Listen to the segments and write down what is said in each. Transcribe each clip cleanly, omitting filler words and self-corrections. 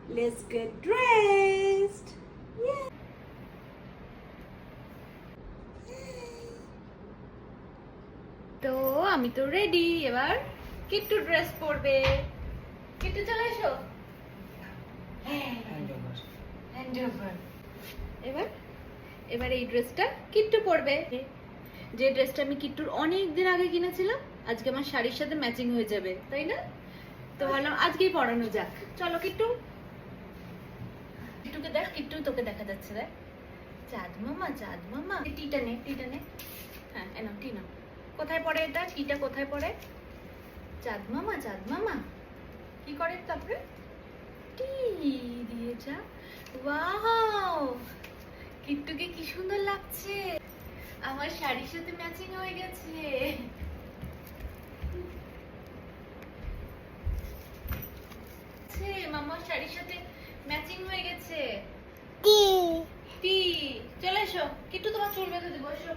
Let's get dressed. Yeah. তো আমি তো রেডি, এবার কিট্টু ড্রেস পরবে। কিট্টু চলে এসো। এবার এই ড্রেসটা কিট্টু পরবে, যে ড্রেসটা আমি কিট্টুর অনেক দিন আগে কিনেছিলাম। আজকে আমার শাড়ির সাথে ম্যাচিং হয়ে যাবে, তাই না? তো ভাবলাম আজকেই পরানো যাক। চলো কিট্টু, কিট্টুকে দেখ, কিট্টু তোকে দেখা যাচ্ছে। দেখ, চাঁদ মামা, চাঁদ মামা। টিটা নে, টিটা নে। হ্যাঁ এনো, টি নাও। কোথায় পড়ে এটা? টিটা কোথায় পড়ে? চাঁদ মামা, চাঁদ মামা। কি করে তারপরে? টি দিয়ে যা। ওয়াও, কিট্টুকে কি সুন্দর লাগছে। আমার শাড়ির সাথে ম্যাচিং হয়ে গেছে। মামার শাড়ির সাথে ম্যাচিং হয়ে গেছে। টি টি চলে এসো কিট্টু, তোমার চুল বেঁধে দেবো। এসো।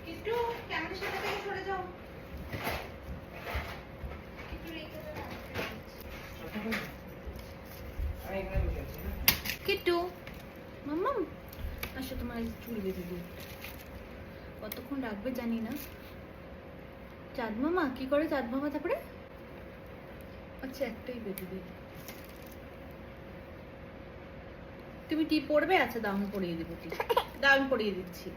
কিট্টু ক্যামেরার সাথে থেকে সরে যাও। কিট্টু মাম্মাম আসো, তোমার চুল বেঁধে দিই। কতক্ষণ রাখবে জানি না। চাঁদ মামা কি করে? চাঁদ মামা তারপরে? আচ্ছা একটাই বেঁধে দিই। তুমি টি পরবে? আচ্ছা দাও আমি পরিয়ে দেবো। টি দাও, আমি পরিয়ে দিচ্ছি।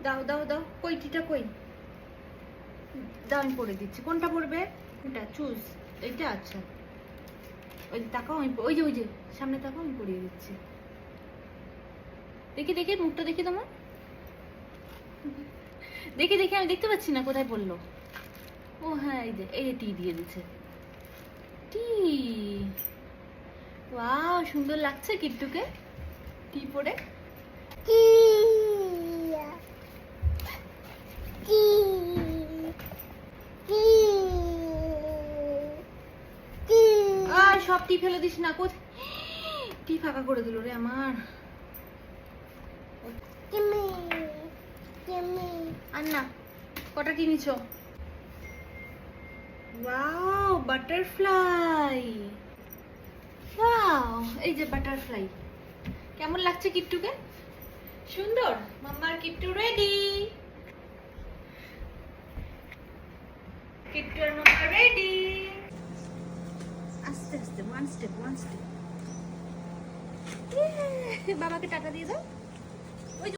দাও দাও দাও, কই টিটা কই? দাও আমি পরে দিচ্ছি। কোনটা পরবে? কোনটা চুজ? এইটা? আচ্ছা ওই তাকাও, আমি ওই যে সামনে তাকাও, আমি পরিয়ে দিচ্ছি। দেখি দেখি মুখটা দেখি তোমার, দেখি দেখি, আমি দেখতে পাচ্ছি না কোথায় পড়লো। ও হ্যাঁ, এই যে টি দিয়ে দিচ্ছে। টি ওয়াও, সুন্দর লাগছে কিট্টুকে টি পরে। সব টি ফেলে দিস না। কোথায় টি ফাঁকা করে দিল রে আমার। আর না, কটা টি নিছো? Wow, butterfly. ওয়াও, এই যে বাটারফ্লাই। কেমন লাগছে কিট্টুকে? সুন্দর। মাম্মার কিট্টু রেডি। কিট্টু আর মাম্মা রেডি। আস্তে আস্তে, ওয়ান স্টেপ ওয়ান স্টেপ। বাবাকে টাটা দিয়ে দাও।